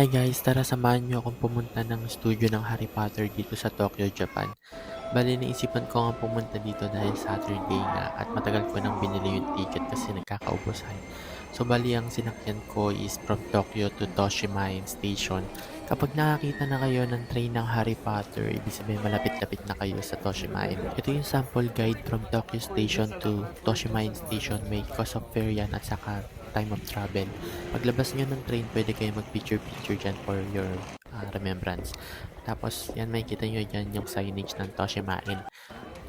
Hi guys, tara samahan niyo akong pumunta ng studio ng Harry Potter dito sa Tokyo, Japan. Bali, naisipan ko nga pumunta dito dahil Saturday nga at matagal ko nang binili yung ticket kasi nagkakaubusan. So bali, ang sinakyan ko is from Tokyo to Toshimaen Station. Kapag nakakita na kayo ng train ng Harry Potter, ibig sabihin malapit-lapit na kayo sa Toshimaen. Ito yung sample guide from Tokyo Station to Toshimaen Station. May cost of fare yan at saka time of travel. Paglabas nyo ng train, pwede kayo mag-picture-picture dyan for your remembrance. Tapos, yan makikita nyo dyan yung signage ng Toshimaen.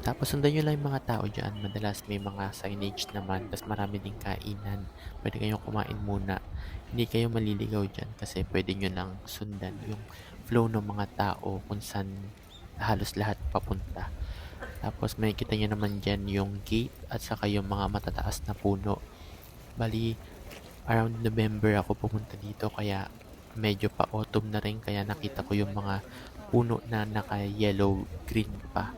Tapos, sundan nyo lang yung mga tao dyan. Madalas may mga signage naman. Tapos, marami ding kainan. Pwede kayong kumain muna. Hindi kayo maliligaw dyan kasi pwede nyo lang sundan yung flow ng mga tao kung saan halos lahat papunta. Tapos, makikita nyo naman dyan yung gate at saka yung mga matataas na puno. Bali, around November ako pumunta dito kaya medyo pa-autumn na rin kaya nakita ko yung mga puno na naka-yellow green pa.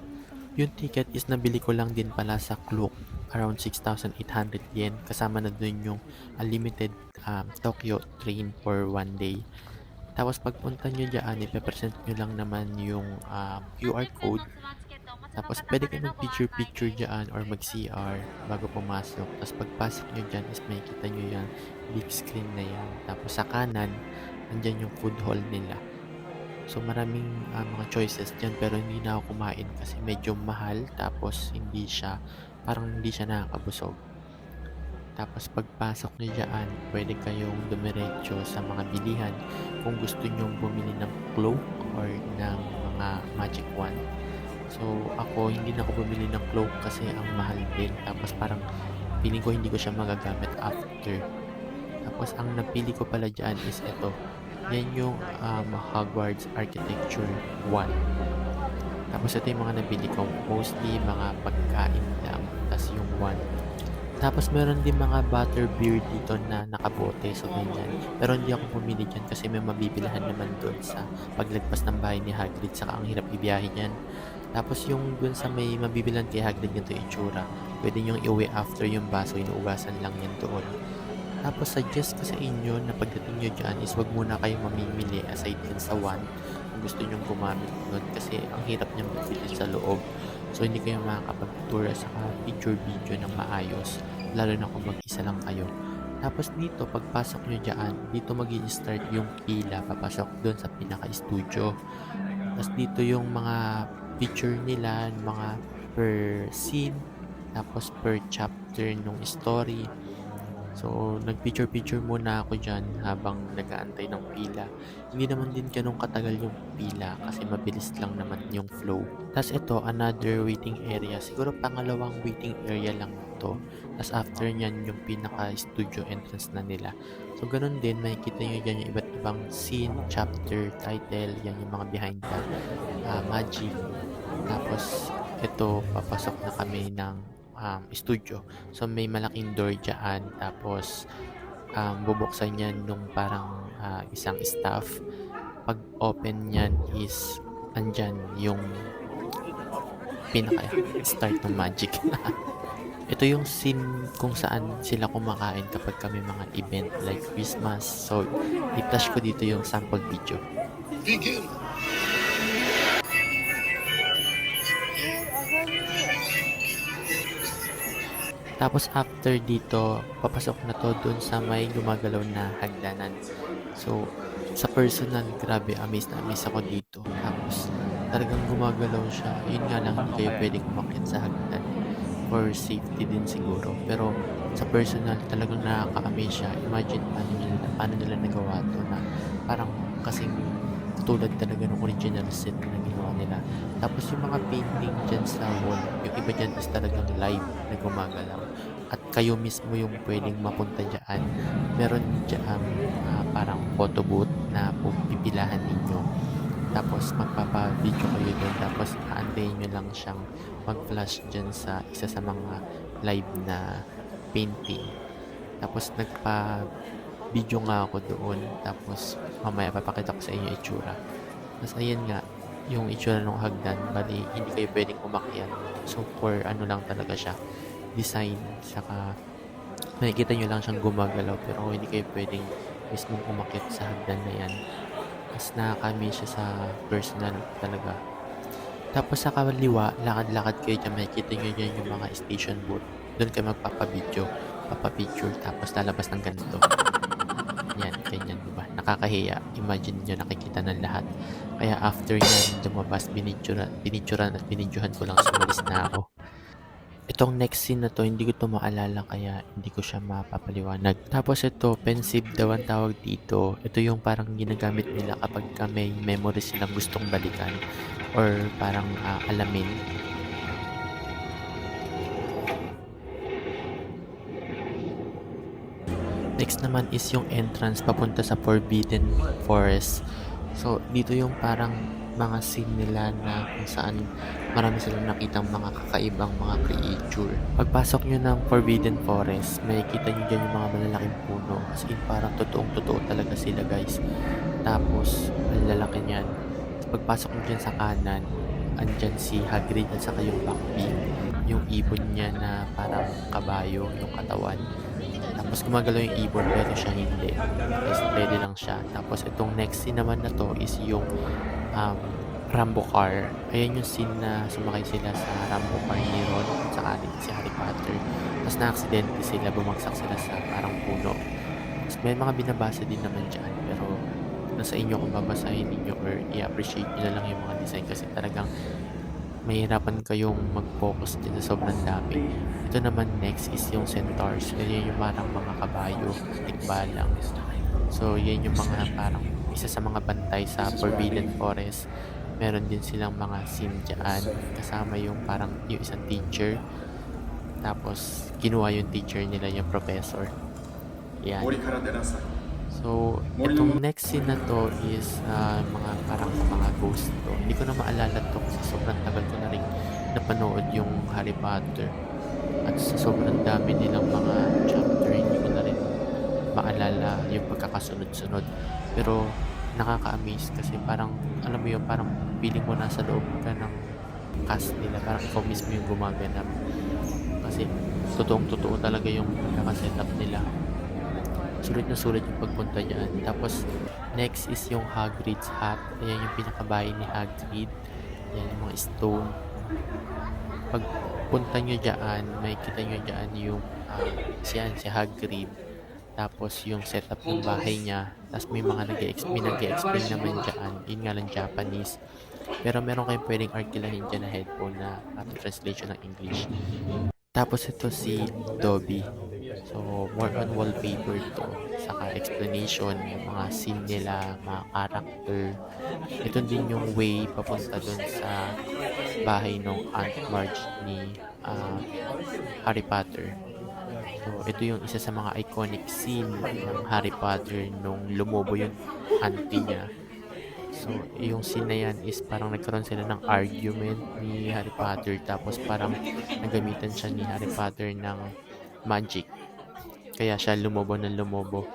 Yung ticket is nabili ko lang din pala sa Klook, around 6,800 yen. Kasama na dun yung unlimited Tokyo train for one day. Tapos pagpunta nyo dyan, ipepresent nyo lang naman yung QR code. Tapos pwede kayo mag-picture-picture dyan or mag-CR bago pumasok. Tapos pagpasok nyo dyan is makikita nyo yan, big screen na yan. Tapos sa kanan, andyan yung food hall nila. So maraming mga choices dyan pero hindi na ako kumain kasi medyo mahal. Tapos parang hindi siya nakakabusog. Tapos pagpasok nyo dyan, pwede kayong dumiretso sa mga bilihan kung gusto nyo bumili ng cloak or ng mga magic wand. So ako, hindi na ako bumili ng cloak kasi ang mahal din. Tapos parang feeling ko hindi ko siya magagamit after. Tapos ang napili ko pala dyan is ito. Yan yung Hogwarts Architecture 1. Tapos ito yung mga nabili ko. Mostly mga pagkain lang. Tapos yung 1. Tapos meron din mga butterbeer dito na nakabote, so ganyan. Pero hindi ako pumili dyan kasi may mabibilahan naman doon sa paglagpas ng bahay ni Hagrid, saka ang hirap ibiyahe niyan. Tapos yung doon sa may mabibilan kay Hagrid ganito yung itsura, pwede nyo iuwi after yung baso, inuugasan lang yan doon. Tapos suggest ko sa inyo na pagdating nyo dyan is wag muna kayong mamimili aside din sa one kung gusto nyo gumamit nun kasi ang hirap nyo magpili sa loob. So, hindi kayo makakapag-tour sa picture-video ng maayos, lalo na kung mag-isa lang kayo. Tapos dito, pagpasok nyo dyan, dito mag-i-start yung pila, papasok doon sa pinaka-studio. Tapos dito yung mga picture nila, mga per scene, tapos per chapter nung story. So, nag-picture-picture muna ako dyan habang nag-aantay ng pila. Hindi naman din ganun katagal yung pila kasi mabilis lang naman yung flow. Tapos ito, another waiting area. Siguro pangalawang waiting area lang to. Tapos after nyan, yung pinaka-studio entrance na nila. So, ganun din, makikita nyo dyan yung iba't ibang scene, chapter, title, yan yung mga behind the magic. Tapos, ito, papasok na kami ng studio. So, may malaking door dyan. Tapos, bubuksan yan nung parang isang staff. Pag open yan is andyan yung pinaka-start ng magic. Ito yung scene kung saan sila kumakain kapag kami mga event like Christmas. So, i-flash ko dito yung sample video. Begin! Tapos after dito, papasok na to dun sa may gumagalaw na hagdanan. So, sa personal, grabe, amazed na amazed ako dito. Tapos, talagang gumagalaw siya. Yun nga lang, hindi kayo pwedeng umakyat sa hagdan for safety din siguro. Pero, sa personal, talagang nakaka-amaze siya. Imagine paano nila nagawa to na parang kasing tulad talaga ng original set na ginawa nila. Tapos yung mga painting dyan sa wall, yung iba dyan is talagang live na gumagalaw. At kayo mismo yung pwedeng mapunta dyan. Meron dyan parang photo booth na pipilahan ninyo. Tapos magpapa-video kayo doon. Tapos aantayin nyo lang siyang mag-flash dyan sa isa sa mga live na painting. Tapos video nga ako doon. Tapos mamaya papakita ko sa inyo itsura. Tapos ayan nga, yung itsura ng hagdan. Bali, hindi kayo pwedeng umakyat. So for ano lang talaga siya, design. Saka nakikita nyo lang siyang gumagalaw pero hindi kayo pwedeng mismong umakyat sa hagdan na yan. Mas nakaka-amaze siya sa personal talaga. Tapos sa kaliwa, lakad-lakad kayo diyan, makikita niyo diyan yung mga station booth. Doon kayo magpapa-video, papa-picture, tapos lalabas ng ganito. Yan, ganyan, di ba? Nakakahiya. Imagine nyo, nakikita ng lahat. Kaya after nyan, lumabas, binidyoran at binidyohan ko lang, sumalis na ako. Itong next scene na to, hindi ko to maalala kaya hindi ko siya mapapaliwanag. Tapos ito, pensive daw ang tawag dito. Ito yung parang ginagamit nila kapag may memory silang gustong balikan or parang alamin. Next naman is yung entrance papunta sa Forbidden Forest. So, dito yung parang mga scene nila na kung saan marami silang nakitang mga kakaibang mga creature. Pagpasok nyo ng Forbidden Forest, makikita nyo dyan yung mga malalaking puno. As in, parang totoong-totoo talaga sila, guys. Tapos, ang lalaki niyan. Pagpasok nyo dyan sa kanan, andyan si Hagrid at saka yung Buckbeak. Yung ibon niya na parang kabayo, yung katawan. Tapos gumagalaw yung ibon pero siya hindi. Steady lang siya. Tapos itong next scene naman na to is yung Rambo car. Ayan yung scene na sumakay sila sa Rambo car ni Ron at saka si Harry Potter. Tapos na-aksidente sila, bumagsak sila sa parang puno. Tapos may mga binabasa din naman dyan pero nasa inyo kung babasahin ninyo or i-appreciate nyo na lang yung mga design kasi talagang mahirapan kayong mag-focus din sa sobrang dami. Ito naman next is yung centaurs. Yan yung parang mga kabayo, tikbalang. So, yan yung mga parang isa sa mga bantay sa Forbidden Forest. Meron din silang mga scene dyan. Kasama yung parang yung isang teacher. Tapos, kinuha yung teacher nila, yung professor. Yan. So, itong next scene na to is mga parang mga ghost to. Hindi ko na maalala to kasi sobrang tagal ko na rin napanood yung Harry Potter. At sa sobrang dami nilang mga chapter, hindi ko na rin maalala yung pagkakasunod-sunod. Pero nakaka-amaze kasi parang, alam mo yun, parang feeling mo nasa loob ka ng cast nila. Parang ikaw mismo yung gumaganap. Kasi totoong-totoo talaga yung pagkakasetup nila. Sulit na sulit yung pagpunta dyan. Tapos, next is yung Hagrid's hat. Ayan yung pinakabahay ni Hagrid. Ayan yung mga stone. Pagpunta nyo dyan, makikita nyo dyan yung si Hagrid. Tapos, yung setup ng bahay niya. Tapos, may mga nag-explain naman dyan. Yun nga lang Japanese. Pero meron kayong pwedeng arkilahin dyan na headphone na translation ng English. Tapos, ito si Dobby. So, more on wallpaper to. Saka explanation, yung mga scene nila, mga character. Ito din yung way papunta dun sa bahay ng Aunt Marge ni Harry Potter. So, ito yung isa sa mga iconic scene ng Harry Potter nung lumobo yung auntie niya. So, yung scene na yan is parang nagkaroon sila ng argument ni Harry Potter tapos parang nagamitan siya ni Harry Potter ng magic. Kaya siya lumobo ng lumobo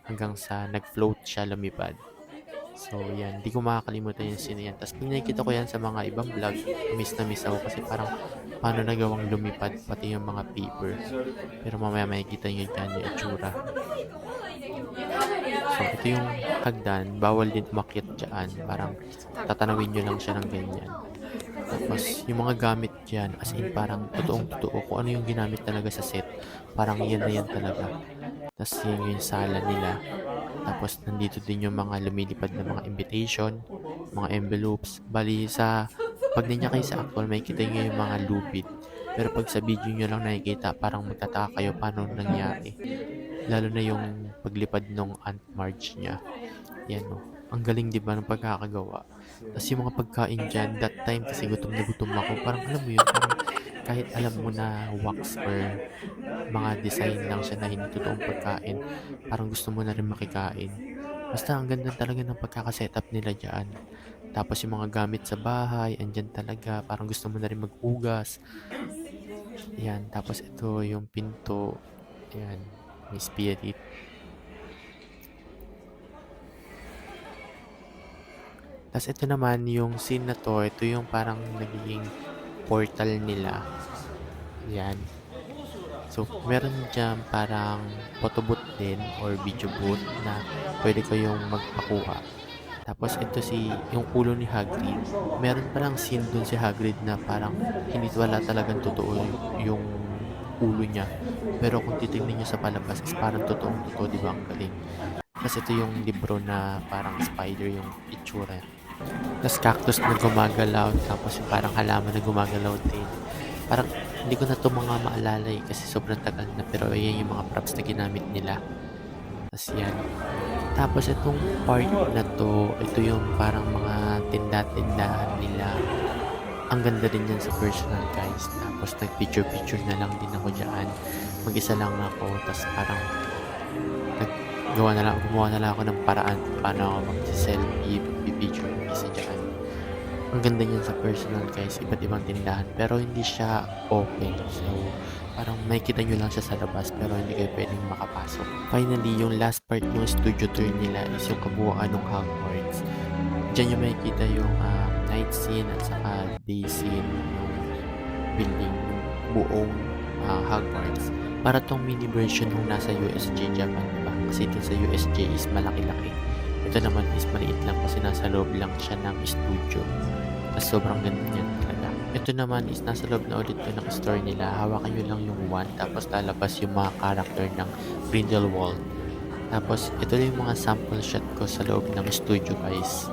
hanggang sa nag-float siya, lumipad. So, yan. Di ko makakalimutan yung scene yan. Tapos, nakikita ko yan sa mga ibang vlog. Miss na miss ako kasi parang paano nagawang lumipad pati yung mga paper. Pero mamaya makikita nyo dyan yung itsura. So, ito yung hagdan. Bawal din umakyat dyan. Parang tatanawin nyo lang siya ng ganyan. Tapos, yung mga gamit dyan, as in parang totoong-totoo kung ano yung ginamit talaga sa set. Parang yan na yan talaga. Tapos, yan yung sala nila. Tapos, nandito din yung mga lumilipad na mga invitation, mga envelopes. Bali, pag nandiyan kayo sa actual, makikita nyo yung mga lubid. Pero pag sa video nyo lang nakikita, parang magtataka kayo paano nangyari. Lalo na yung paglipad ng Aunt Marge niya. Yan, no. Ang galing, di ba, ng pagkakagawa. Tapos yung mga pagkain dyan, that time kasi gutom na gutom ako. Parang alam mo yun, parang kahit alam mo na wax or mga design lang siya na hindi totoong pagkain, parang gusto mo na rin makikain. Basta ang ganda talaga ng pagkakasetup nila dyan. Tapos yung mga gamit sa bahay, andyan talaga, parang gusto mo na rin mag-ugas. Yan, tapos ito yung pinto. Yan, may spirit. Tapos ito naman, yung scene na to, ito yung parang nagiging portal nila. Yan. So, meron dyan parang photobooth din or video booth na pwede kayong magpakuha. Tapos ito yung ulo ni Hagrid. Meron palang scene dun si Hagrid na parang hindi wala talagang totoo yung ulo niya. Pero kung titignan niyo sa palabas is parang totoong totoo, di ba? Ang galing. Kasi ito yung libro na parang spider yung itsura. Tapos cactus na gumagalaw, tapos yung parang halaman na gumagalaw din. Parang hindi ko na to mga maalala kasi sobrang tagal na, pero yan yung mga props na ginamit nila. Tapos yan. Tapos itong part na to, ito yung parang mga tinda-tindahan nila. Ang ganda din yan sa personal guys. Tapos nag-picture-picture na lang din ako dyan. Mag-isa lang ako, tapos parang gumawa na lang ako ng paraan paano ako mag-selfie, picture isa dyan. Ang ganda niyan sa personal guys, iba't ibang tindahan, pero hindi siya open. So, parang makikita nyo lang siya sa labas, pero hindi kayo pwedeng makapasok. Finally, yung last part yung studio tour nila is yung kabuuan ng Hogwarts. Diyan yung makikita yung night scene at saka day scene yung building, yung buong Hogwarts. Para tong mini version nung nasa USJ Japan, diba? Kasi ito sa USJ is malaki-laki. Ito naman is maliit lang kasi nasa loob lang siya ng studio. Tapos sobrang ganda niyan talaga. Ito naman is nasa loob na ulit to ng store nila. Hawakan nyo lang yung wand, tapos lalabas yung mga character ng Grindelwald. Tapos ito yung mga sample shot ko sa loob ng studio guys.